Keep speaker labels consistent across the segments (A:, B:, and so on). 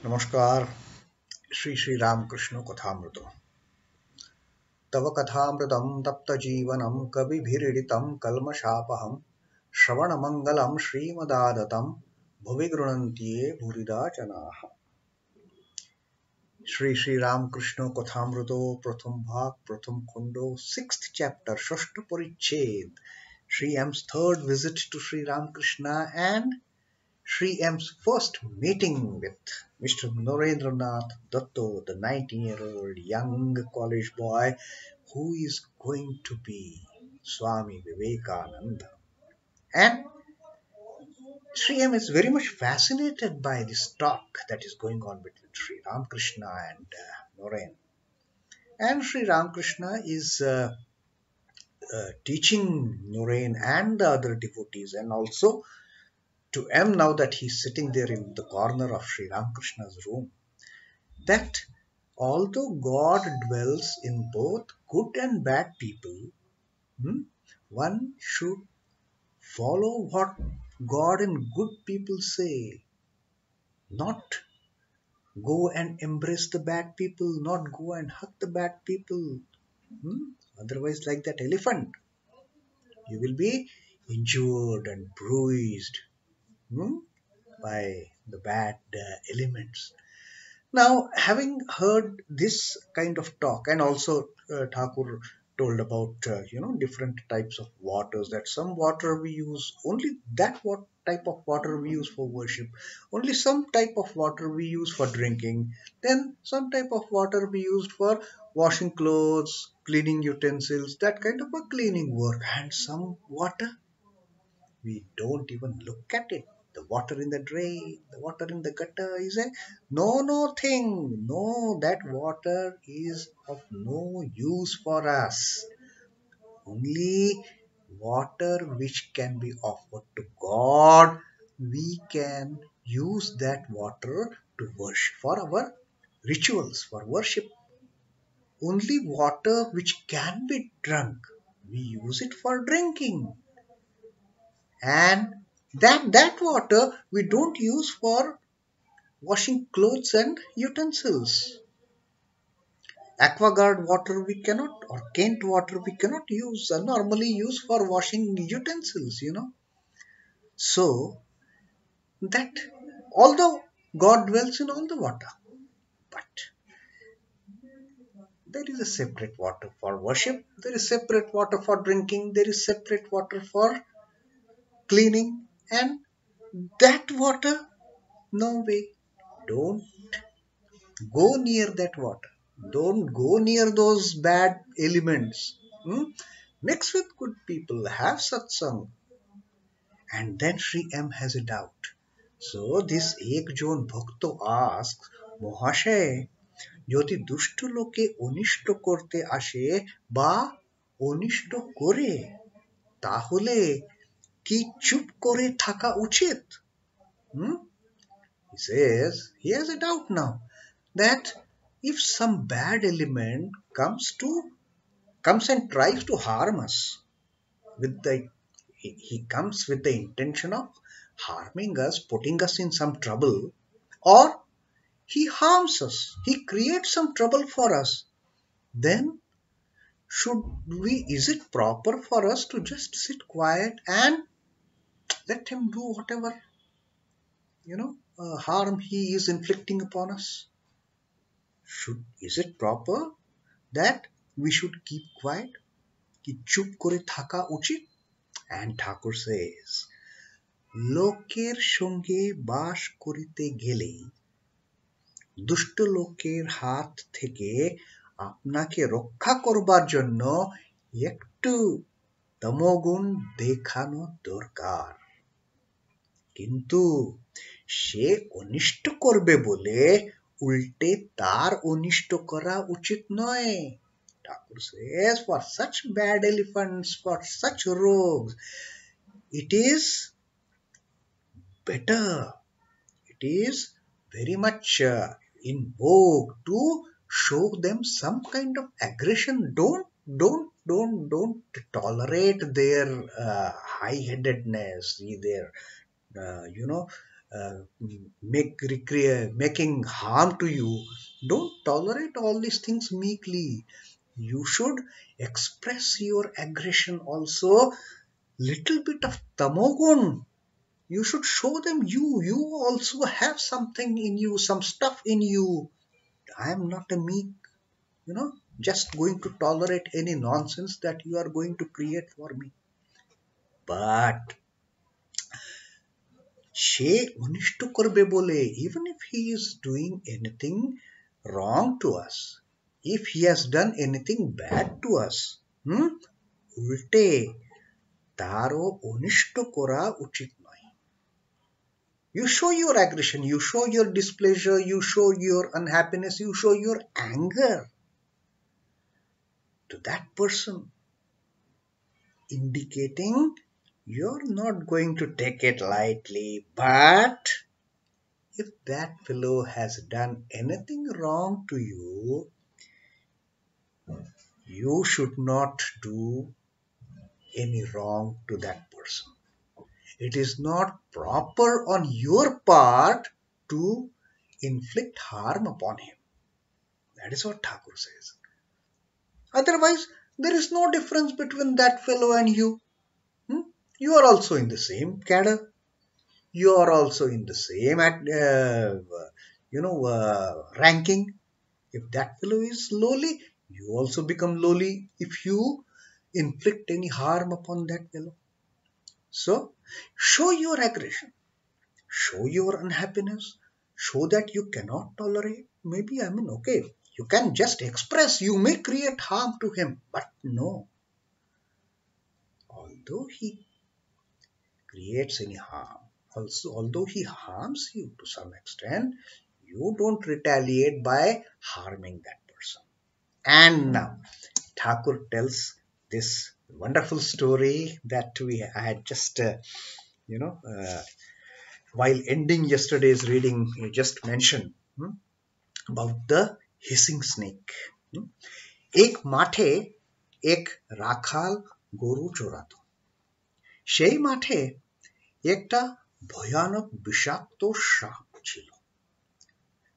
A: नमस्कार। Shri Ramakrishna Kathamrita. तव कथामृतं तप्तजीवनं कविभिरीडितं कल्मषापहं श्रवणमङ्गलं श्रीमदादतं भुवि गृह्णन्ति ये भूरिदा जनाः। श्री Ramakrishna Kathamrito प्रथम भाग प्रथम खंडो 6th chapter षष्ठ परिच्छेद Sri M's third visit to Sri Ramakrishna and Sri M's first meeting with Mr. Narendranath Datto, the 19-year-old young college boy who is going to be Swami Vivekananda. And Sri M is very much fascinated by this talk that is going on between Sri Ramakrishna and Naren. And Sri Ramakrishna is teaching Naren and the other devotees, and also to M now that he's sitting there in the corner of Sri Ramakrishna's room, that although God dwells in both good and bad people, one should follow what God and good people say, not go and embrace the bad people, not go and hug the bad people. Otherwise, like that elephant, you will be injured and bruised by the bad elements. Now, having heard this kind of talk, and also Thakur told about different types of waters. That some water we use only that what type of water we use for worship. Only some type of water we use for drinking. Then some type of water we used for washing clothes, cleaning utensils, that kind of a cleaning work. And some water we don't even look at it. The water in the drain, the water in the gutter is a no thing. No, that water is of no use for us. Only water which can be offered to God, we can use that water to worship for our rituals, for worship. Only water which can be drunk, we use it for drinking. And that water we don't use for washing clothes and utensils. Aquaguard water we cannot, or Kent water we cannot use, normally use for washing utensils. So that although God dwells in all the water, but there is a separate water for worship, there is separate water for drinking, there is separate water for cleaning, and that water, no way, don't go near that water. Don't go near those bad elements. Mix with good people, have satsang. And then Sri M has a doubt. So this Ekjon Bhakto asks, Mohashay, যদি দুষ্ট লোকে অনিষ্ট করতে আসে বা অনিষ্ট করে, তাহলে কি চুপ করে থাকা উচিত? He says he has a doubt now that if some bad element comes and tries to harm us with he comes with the intention of harming us, putting us in some trouble, or he harms us, he creates some trouble for us, then is it proper for us to just sit quiet and let him do whatever harm he is inflicting upon us? Is it proper that we should keep quiet? Ki chup kore thaka uchit? And Thakur says, লোকের সঙ্গে বাস করিতে গেলে দুষ্ট লোকের হাত থেকে আপনাকে রক্ষা করবার জন্য একটু তমোগুণ দেখানো দরকার, কিন্তু সে অনিষ্ট করবে বলে উল্টে তার অনিষ্ট করা উচিত নয়. Thakur says, for such bad elephants, for such rogues, it is better, it is very much in vogue to show them some kind of aggression. Don't tolerate their high-headedness, their making harm to you, don't tolerate all these things meekly. You should express your aggression also. Little bit of tamogun. You should show them you also have something in you, some stuff in you. I am not a meek, you know, just going to tolerate any nonsense that you are going to create for me. But সে অনিষ্ট করবে বলে, even if he is doing anything wrong to us, if he has done anything bad to us, উল্টে তারও অনিষ্ট করা উচিত নয়. You show your aggression, you show your displeasure, you show your unhappiness, you show your anger to that person, indicating you're not going to take it lightly. But if that fellow has done anything wrong to you, you should not do any wrong to that person. It is not proper on your part to inflict harm upon him. That is what Thakur says. Otherwise, there is no difference between that fellow and you. You are also in the same cadre. You are also in the same ranking. If that fellow is lowly, you also become lowly if you inflict any harm upon that fellow. So, show your aggression, show your unhappiness, show that you cannot tolerate. Maybe, okay, you can just express, you may create harm to him, but no. Although he creates any harm, also, although he harms you to some extent, you don't retaliate by harming that person. And now, Thakur tells this wonderful story that I had just, while ending yesterday's reading, you just mentioned about the hissing snake. एक माठे एक রাখাল গরু চড়াতো। সেই মাঠে একটা ভয়ানক বিষাক্ত সাপ ছিল।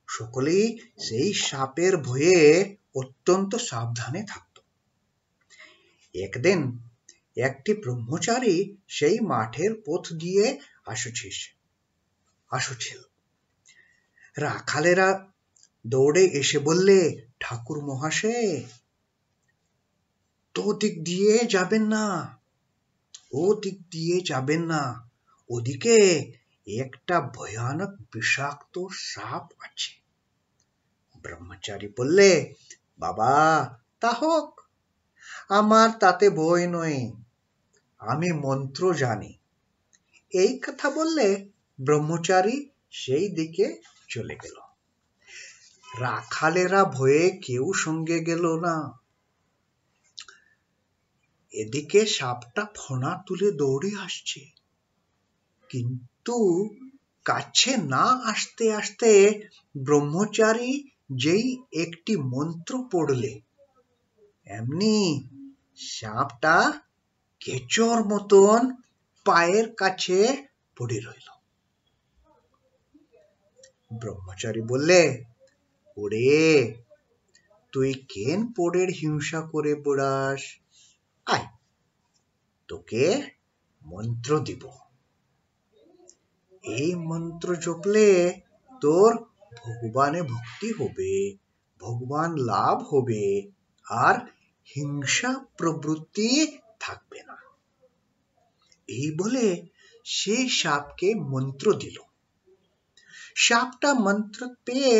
A: সকলেই সেই সাপের ভয়ে অত্যন্ত সাবধানে থাকত। একদিন একটি ব্রহ্মচারী সেই মাঠের পথ দিয়ে আসছিল। রাখালেরা দৌড়ে এসে বললে, ঠাকুর মহাশয়, তো দিক দিয়ে যাবেন না, ও দিক দিয়ে যাবেন না, ওদিকে একটা ভয়ানক বিষাক্ত সাপ আছে। ব্রহ্মচারী বললে, বাবা, তা হোক, আমার তাতে ভয় নয়, আমি মন্ত্র জানি। এই কথা বললে ব্রহ্মচারী সেই দিকে চলে গেল। রাখালেরা ভয়ে কেউ সঙ্গে গেল না। এদিকে সাপটা ফণা তুলে দৌড়ে আসছে, কিন্তু কাছে না আসতে আসতে ব্রহ্মচারী যেই একটি মন্ত্র পড়লে, এমনি সাপটা কেঁচোর মতন পায়ের কাছে পড়ে রইল। ব্রহ্মচারী বললে, ওরে, তুই কেন পড়ের হিংসা করে বেড়াস? আয়, তোকে মন্ত্র দিব। এই মন্ত্র জপলে তোর ভগবানে ভক্তি হবে, ভগবান লাভ হবে, আর হিংসা প্রবৃত্তি থাকবে না। এই বলে সে সাপকে মন্ত্র দিল। সাপটা মন্ত্র পেয়ে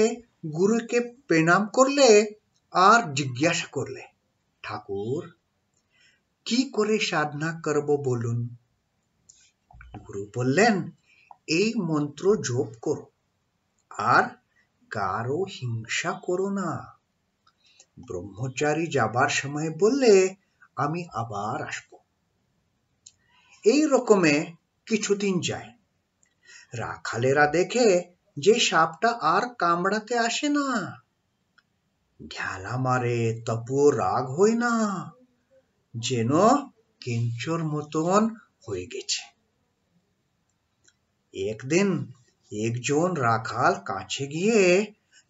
A: গুরুকে প্রণাম করলে আর জিজ্ঞাসা করলে, ঠাকুর, কি করে সাধনা করব বলুন? গুরু বললেন, এই মন্ত্র জপ করো আর কারো হিংসা করো না। ব্রহ্মচারী যাবার সময় বললে, আমি আবার আসব। এই রকমে কিছুদিন যায়। রাখালেরা দেখে যে সাপটা আর কামড়াতে আসে না, ঢেলা মারে, তবুও রাগ হয় না, যেন কেঞ্চোর মতন হয়ে গেছে। একদিন একজন রাখাল কাছে গিয়ে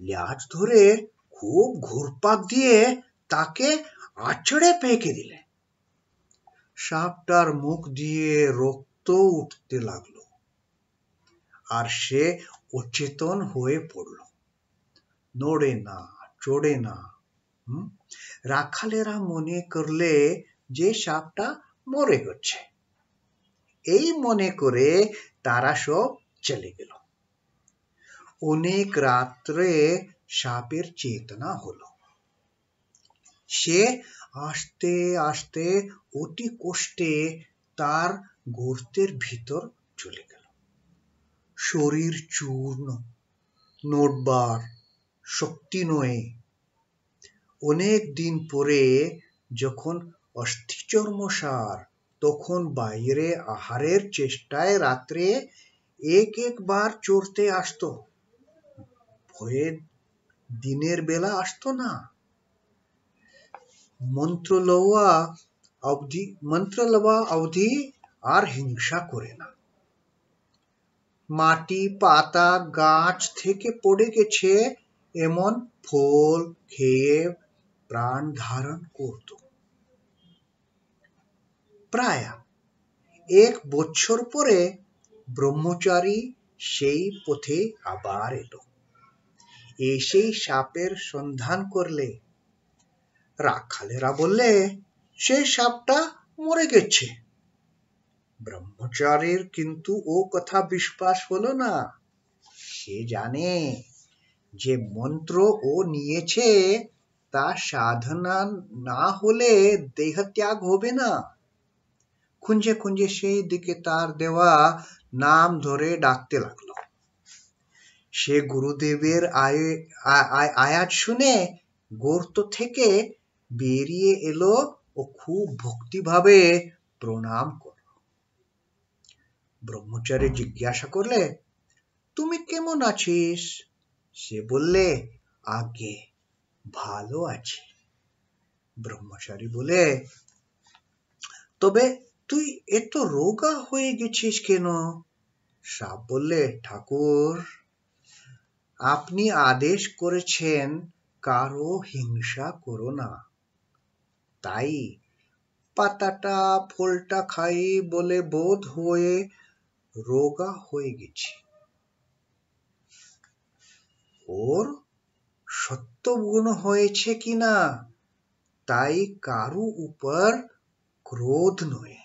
A: ল্যাজ ধরে খুব ঘুরপাক দিয়ে তাকে আছড়ে ফেঁকে দিলে। সাপটার মুখ দিয়ে রক্ত উঠতে লাগলো আর সে অচেতন হয়ে পড়ল, নড়ে না, চড়ে না। হুম? রাখালেরা মনে করলে যে সাপটা মরে গেছে। এই মনে করে তারা সব চলে গেল। অনেক রাত্রে সাপের চেতনা হলো। সে আস্তে আস্তে অতি কষ্টে তার গর্তের ভিতর চলে গেল। শরীর চূর্ণ, নড়বার শক্তি নয়। অনেক দিন পরে যখন অস্থিচর্মসার, তখন বাইরে আহারের চেষ্টায় রাত্রে একবার চড়তে আসতো। ভয়ে দিনের বেলা আসতো না। মন্ত্র লওয়া অবধি আর হিংসা করে না। মাটি, পাতা, গাছ থেকে পড়ে গেছে এমন ফল খেয়ে প্রাণ ধারণ করত। প্রায় 1 বছর পরে ব্রহ্মচারী সেই পথে আবার এলো। এসেই সাপের সন্ধান করলে। রাখালেরা বললে সেই সাপটা মরে গেছে। ব্রহ্মচারীর কিন্তু ও কথা বিশ্বাস হলো না। সে জানে যে মন্ত্র ও নিয়েছে তা সাধনা না হলে দেহত্যাগ হবে না। খুঁজে খুঁজে সেই দিকে তার দেওয়া নাম ধরে ডাকতে লাগলো। সে গুরুদেবের আয়াত শুনে গর্ত থেকে বেরিয়ে এলো ও খুব ভক্তিভাবে প্রণাম করল। ব্রহ্মচারী জিজ্ঞাসা করলে, তুমি কেমন আছিস? সে বললে, আগে ভালো আছি। ব্রহ্মচারী বলে, তবে তুই এত রোগা হয়ে গেছিস কেন? সাপ বললে, ঠাকুর, আপনি আদেশ করেছেন কারো হিংসা করো না, তাই পাতাটা ফলটা খাই বলে বোধ হয়ে রোগা হয়ে গেছি। ওর সত্যগুণ হয়েছে কিনা তাই কারু উপর ক্রোধ নয়।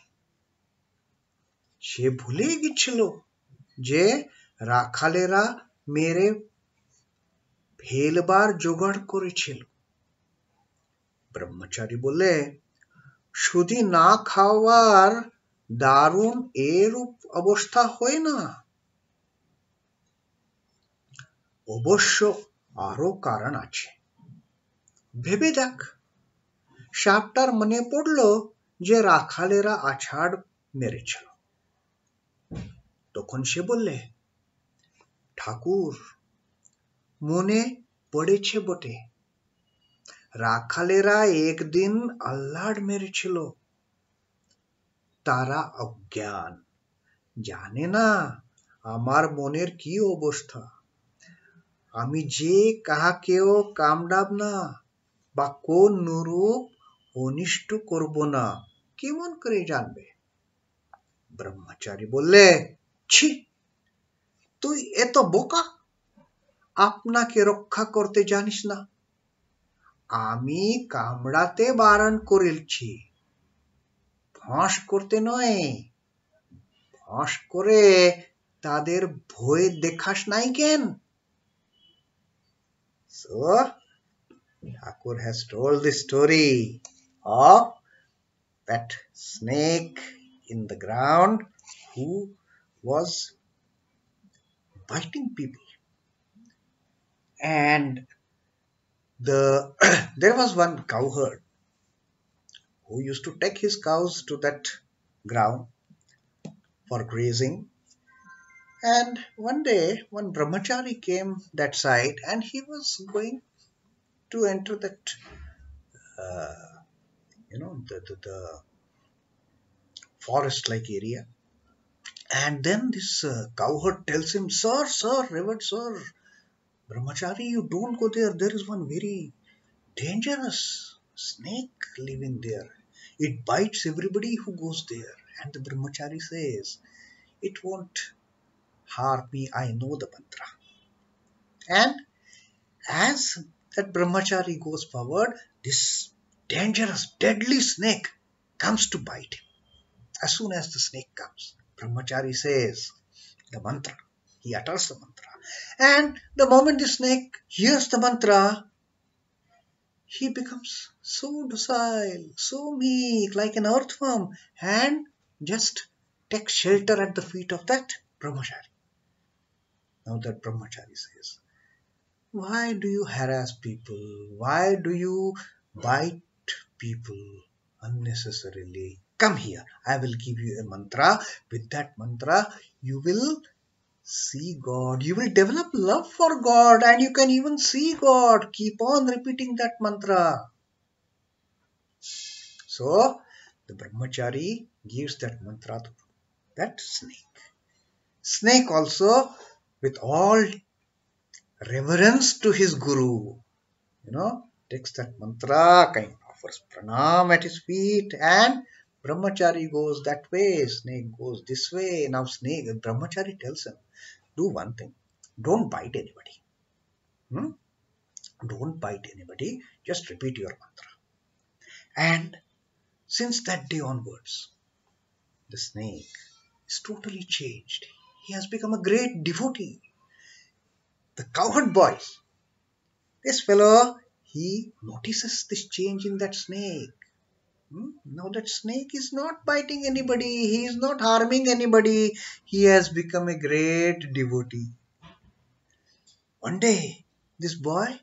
A: সে ভুলে গেছিল যে রাখালেরা মেরে ফেলবার জোগাড় করেছিল। ব্রহ্মচারী বলে, শুধু না খাওয়ার দারুণ এরূপ অবস্থা হয় না। অবশ্য আরো কারণ আছে, ভেবে দেখ। সাপটার মনে পড়ল যে রাখালেরা আছাড় মেরেছিল। তখন সে বললে, ঠাকুর, মনে পড়েছে বটে, রাখালেরা একদিন আহ্লাদ মেরেছিল। তারা অজ্ঞান, জানে না আমার মনের কি অবস্থা। আমি যে কাহাকেও কামড়াব না বা কোন নুরূপ অনিষ্ট করব না, কেমন করে জানবে? ব্রহ্মচারী বললে, ছি, তুই এত বোকা, আপনাকে রক্ষা করতে জানিস না। আমি কামড়াতে বারণ করেছি, ফাঁস করতে নয়। ফাঁস করে তাদের ভয় দেখাস নাই কেন? So, Thakur has told the story of that snake in the ground who was biting people. And there was one cowherd who used to take his cows to that ground for grazing. And one day, one brahmachari came that side, and he was going to enter that, the forest-like area. And then this cowherd tells him, "Sir, sir, revered sir, Brahmachari, you don't go there. There is one very dangerous snake living there. It bites everybody who goes there." And the Brahmachari says, "It won't harm me. I know the mantra." And as that Brahmachari goes forward, this dangerous, deadly snake comes to bite him. As soon as the snake comes, Brahmachari says the mantra. He utters the mantra. And the moment the snake hears the mantra, he becomes so docile, so meek, like an earthworm, and just takes shelter at the feet of that Brahmachari. Now that Brahmachari says, "Why do you harass people? Why do you bite people unnecessarily? Come here. I will give you a mantra. With that mantra, you will see God. You will develop love for God, and you can even see God. Keep on repeating that mantra." So the Brahmachari gives that mantra to that snake. Snake also, with all reverence to his guru, takes that mantra, kind of offers pranam at his feet, and Brahmachari goes that way, snake goes this way. Now Brahmachari tells him, "Do one thing, don't bite anybody. Hmm? Don't bite anybody, just repeat your mantra." And since that day onwards, the snake is totally changed. He has become a great devotee. The cowherd boys, this fellow, he notices this change in that snake. Now that snake is not biting anybody, he is not harming anybody. He has become a great devotee. One day, this boy,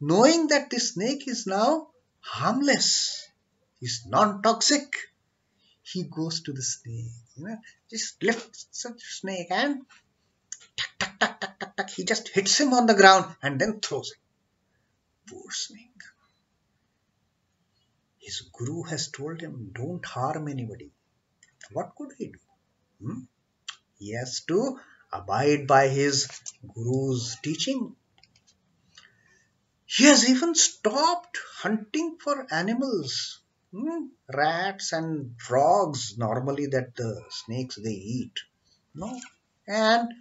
A: knowing that this snake is now harmless, is non-toxic, he goes to the snake, just lifts the snake and tuck, tuck, tuck, tuck, tuck, he just hits him on the ground and then throws him. Poor snake. His guru has told him, don't harm anybody. What could he do? He has to abide by his guru's teaching. He has even stopped hunting for animals. Rats and frogs, normally that the snakes they eat. No. And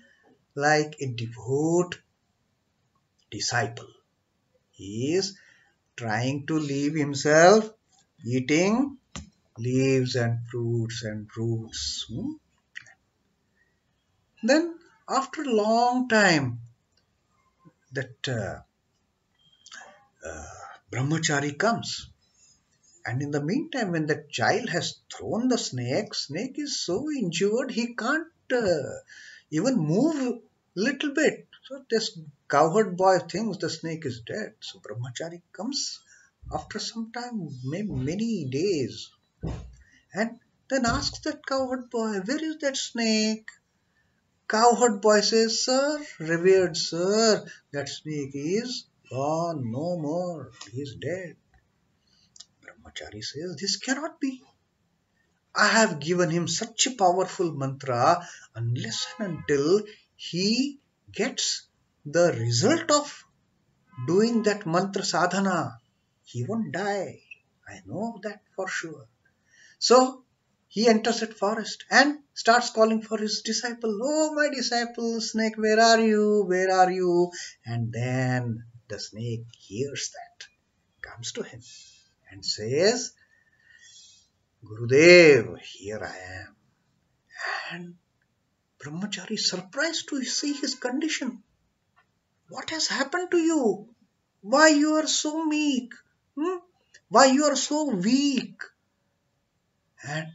A: like a devout disciple, he is trying to leave himself eating leaves and fruits and roots. Then after a long time, that brahmachari comes. And in the meantime, when the child has thrown the snake is so injured he can't even move little bit. So this cowherd boy thinks the snake is dead. So brahmachari comes after some time, maybe many days, and then asks that cowherd boy, "Where is that snake?" Cowherd boy says, "Sir, revered sir, that snake is gone, no more. He is dead." Brahmachari says, "This cannot be. I have given him such a powerful mantra, unless and until he gets the result of doing that mantra sadhana, he won't die. I know that for sure." So he enters that forest and starts calling for his disciple. "Oh, my disciple, snake, where are you? Where are you?" And then the snake hears that, comes to him and says, "Gurudev, here I am." And Brahmachari is surprised to see his condition. "What has happened to you? Why you are so meek? Why you are so weak?" And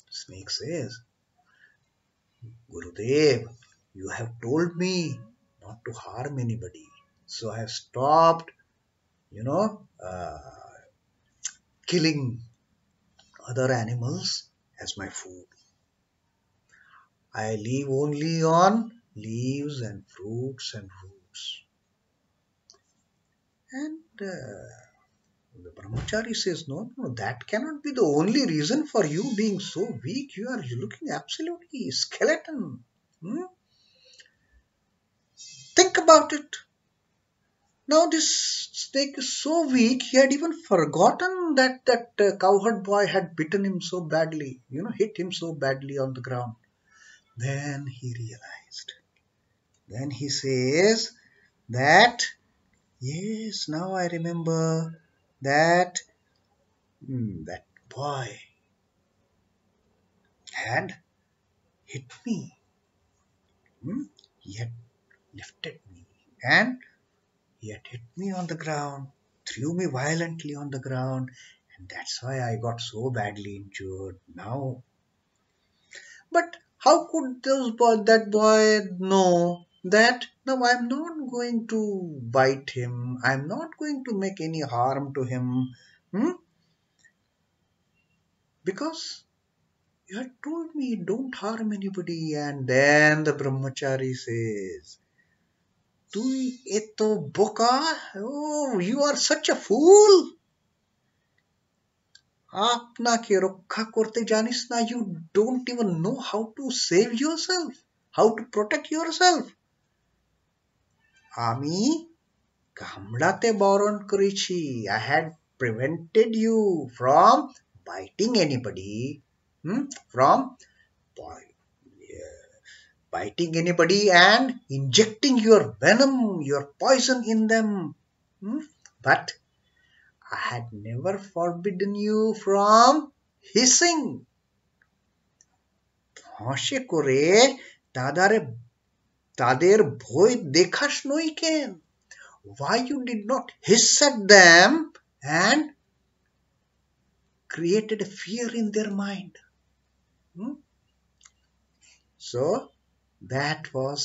A: snake says, "Gurudev, you have told me not to harm anybody. So I have stopped, uh, killing other animals as my food. I live only on leaves and fruits and roots." And The brahmachari says, no, no, that cannot be the only reason for you being so weak. You are looking absolutely skeleton. Hmm? Think about it. Now this snake is so weak, he had even forgotten that cowherd boy had bitten him so badly, hit him so badly on the ground. Then he realized. Then he says that, yes, now I remember that that boy had hit me. He had lifted me and he had hit me on the ground, threw me violently on the ground, and that's why I got so badly injured now. But how could that boy know that no, I'm not going to bite him, I'm not going to make any harm to him? Hmm? Because you had told me don't harm anybody, and then the brahmachari says, তুই এত বোকা? Oh, you are such a fool. আপনাকে রক্ষা করতে জানিস না, you don't even know how to save yourself, how to protect yourself. আমি কামড়াতে বারণ করেছি. I had prevented you from biting anybody, from biting anybody and injecting your venom, your poison in them. But I had never forbidden you from hissing. হাসে করে তাদের ভয় দেখাস নই কেন? Why you did not hiss at them and created a fear in their mind? So that was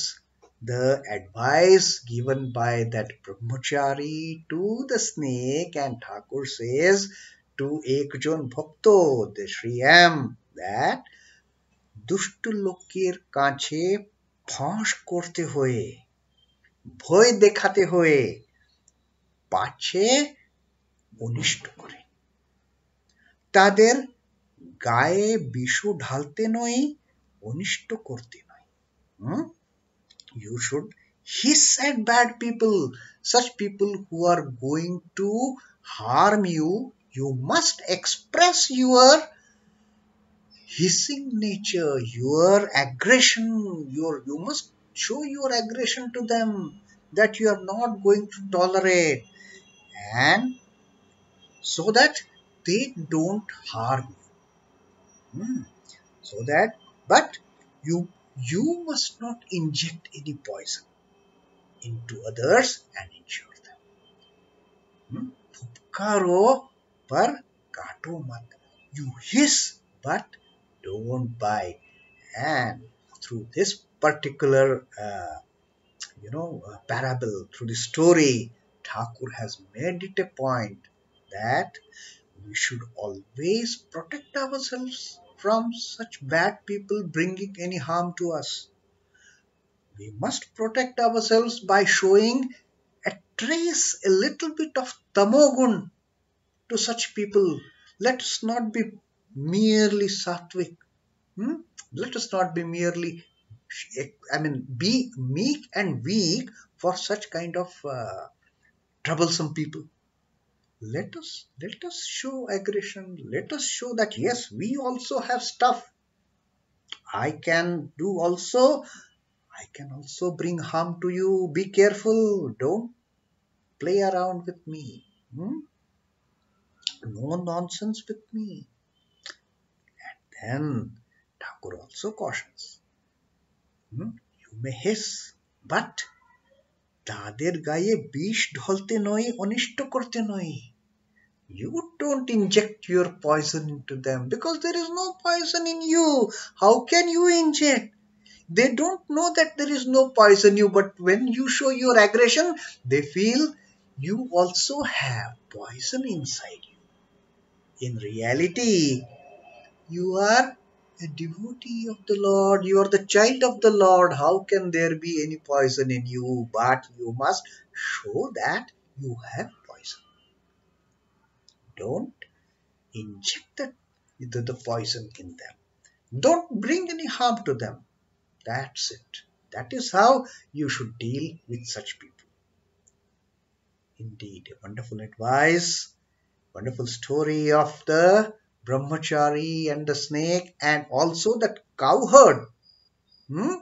A: the advice given by that brahmachari to the snake, and Thakur says to ekjon bhakto, the Sri Ram, that দুষ্ট লোকের কাছে ফাঁস করতে হয়ে, ভয় দেখাতে হয়ে, পাছে অনিষ্ট করে, তাদের গায়ে বিষ ঢালতে নয়, অনিষ্ট করতে নয়. You should hiss at bad people, such people who are going to harm you. You must express your hissing nature, your aggression, you must show your aggression to them, that you are not going to tolerate, and so that they don't harm you. So that, but you must not inject any poison into others and injure them. Fupkaro par kato mat. You hiss but don't bite. And through this particular parable, through the story, Thakur has made it a point that we should always protect ourselves from such bad people bringing any harm to us. We must protect ourselves by showing a trace, a little bit of tamogun to such people. Let us not be merely sattvic. Let us not be merely, be meek and weak for such kind of troublesome people. Let us show aggression. Let us show that yes, we also have stuff. I can also bring harm to you. Be careful. Don't play around with me. No nonsense with me. And then Thakur also cautions. You may hiss, but তাদের গায়ে বিষ ঢলতে নয়, অনিষ্ট করতে নয়. You don't inject your poison into them, because there is no poison in you. How can you inject? They don't know that there is no poison in you, but when you show your aggression, they feel you also have poison inside you. In reality, you are a devotee of the Lord, you are the child of the Lord. How can there be any poison in you? But you must show that you have poison. Don't inject the poison in them. Don't bring any harm to them. That's it. That is how you should deal with such people. Indeed, a wonderful advice, wonderful story of the brahmachari and the snake, and also that cowherd. Hmm?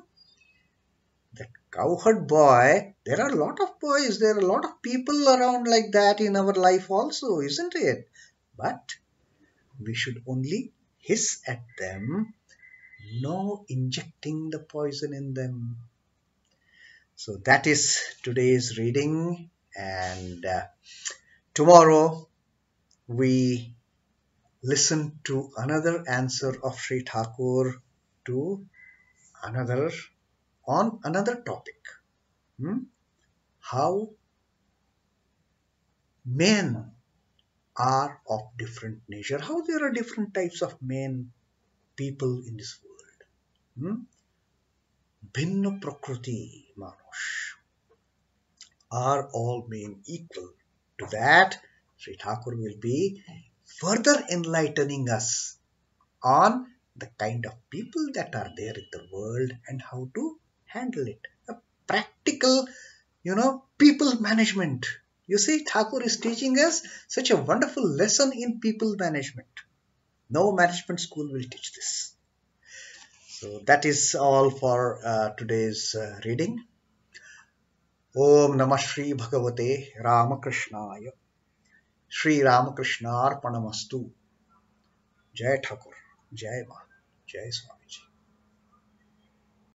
A: That cowherd boy, there are a lot of boys, there are a lot of people around like that in our life also, isn't it? But we should only hiss at them, no injecting the poison in them. So that is today's reading, and tomorrow we listen to another answer of Sri Thakur to another on another topic. How men are of different nature, how there are different types of men, people in this world. Bhinna prakriti manush. Are all men equal? To that, Sri Thakur will be further enlightening us on the kind of people that are there in the world and how to handle it. A practical, people management. You see, Thakur is teaching us such a wonderful lesson in people management. No management school will teach this. So that is all for today's reading. Om Namah Shri Bhagavate Ramakrishnaya. Sri Ramakrishna Arpanamastu. Jai Thakur. Jai Ma. Jai Swami.